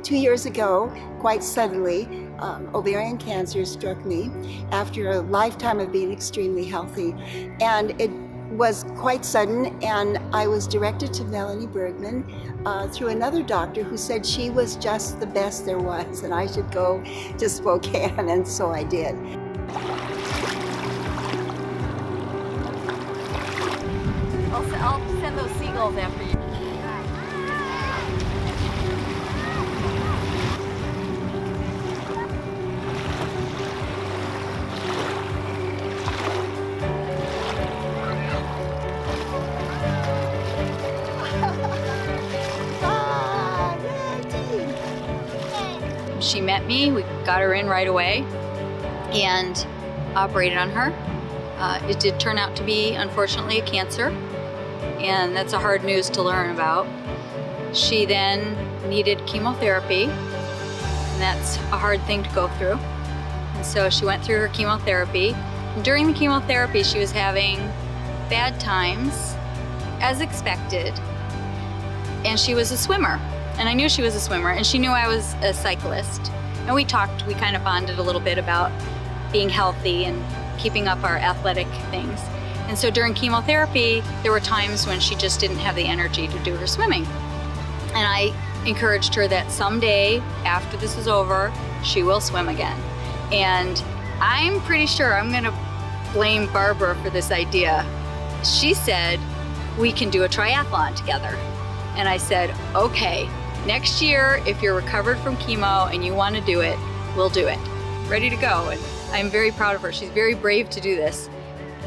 2 years ago, quite suddenly, ovarian cancer struck me after a lifetime of being extremely healthy. And it was quite sudden, and I was directed to Melanie Bergman through another doctor who said she was just the best there was and I should go to Spokane, and so I did. I'll send those seagulls after you. She met me, we got her in right away and operated on her. It did turn out to be, unfortunately, a cancer, and that's a hard news to learn about. She then needed chemotherapy, and that's a hard thing to go through. And so she went through her chemotherapy. And during the chemotherapy, she was having bad times, as expected, and she was a swimmer. And I knew she was a swimmer, and she knew I was a cyclist. And we talked, we kind of bonded a little bit about being healthy and keeping up our athletic things. And so during chemotherapy, there were times when she just didn't have the energy to do her swimming. And I encouraged her that someday, after this is over, she will swim again. And I'm pretty sure I'm gonna blame Barbara for this idea. She said, we can do a triathlon together. And I said, okay. Next year, if you're recovered from chemo and you want to do it, we'll do it. Ready to go. And I'm very proud of her. She's very brave to do this.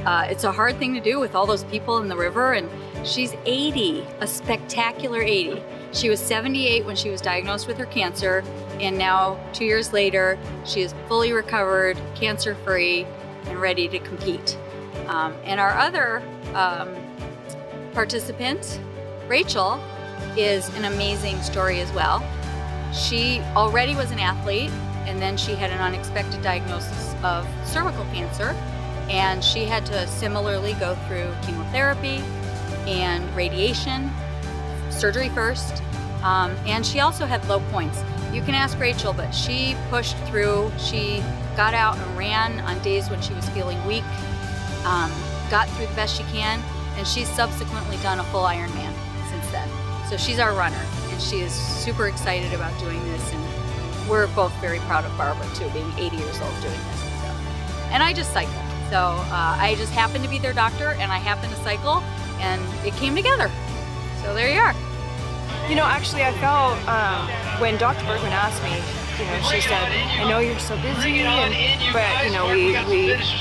It's a hard thing to do with all those people in the river, and she's 80, a spectacular 80. She was 78 when she was diagnosed with her cancer, and now 2 years later, she is fully recovered, cancer-free, and ready to compete. And our other participant, Rachel, is an amazing story as well. She already was an athlete, and then she had an unexpected diagnosis of cervical cancer, and she had to similarly go through chemotherapy and radiation, surgery first, and she also had low points. You can ask Rachel, but she pushed through. She got out and ran on days when she was feeling weak, got through the best she can, and she's subsequently done a full Ironman since then. So she's our runner, and she is super excited about doing this, and we're both very proud of Barbara too, being 80 years old doing this. So. And I just cycle, so I just happened to be their doctor, and I happened to cycle, and it came together. So there you are. You know, actually I felt when Dr. Bergman asked me, you know, she said, I know you're so busy, but you know, I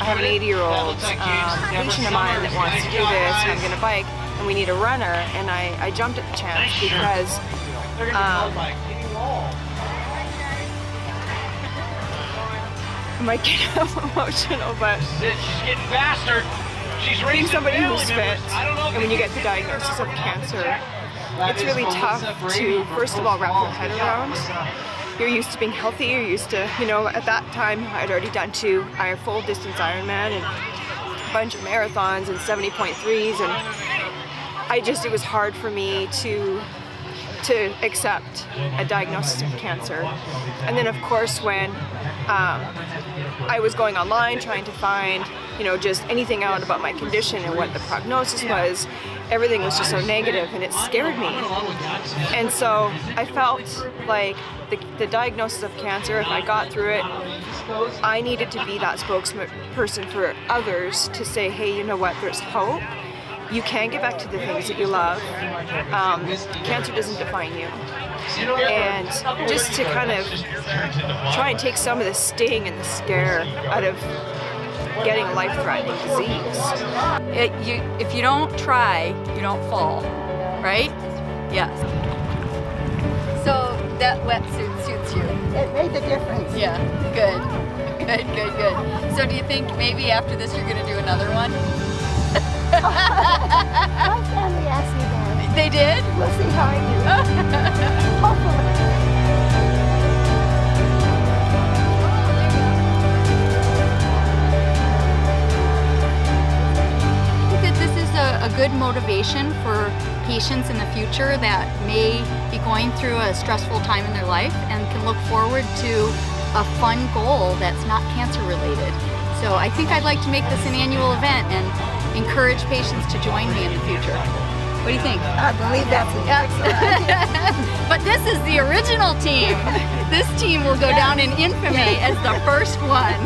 have an 80-year-old patient of mine that wants to do this, and I'm gonna bike, and we need a runner, and I jumped at the chance because I might get emotional, but she's getting faster. She's being somebody who's fit, and when you get the diagnosis of cancer, it's really tough to, first of all, wrap your head around. You're used to being healthy, you're used to, you know, at that time I'd already done 2 full distance Ironman and a bunch of marathons and 70.3s, and it was hard for me to accept a diagnosis of cancer. And then of course when I was going online trying to find, you know, just anything out about my condition and what the prognosis was, everything was just so negative, and it scared me. And so I felt like the diagnosis of cancer, if I got through it, I needed to be that spokesperson for others to say, hey, you know what, there's hope. You can get back to the things that you love. Cancer doesn't define you. And just to kind of try and take some of the sting and the scare out of getting a life-threatening disease. If you don't try, you don't fall, right? Yes. So that wetsuit suits you. It made the difference. Yeah, good. Good. So do you think maybe after this you're going to do another one? My family asked me that. They did? We'll see how I do. Hopefully. This is a good motivation for patients in the future that may be going through a stressful time in their life and can look forward to a fun goal that's not cancer related. So I think I'd like to make this an annual event and encourage patients to join me in the future. What do you think? I believe that's an excellent idea. But this is the original team. This team will go down in infamy as the first one.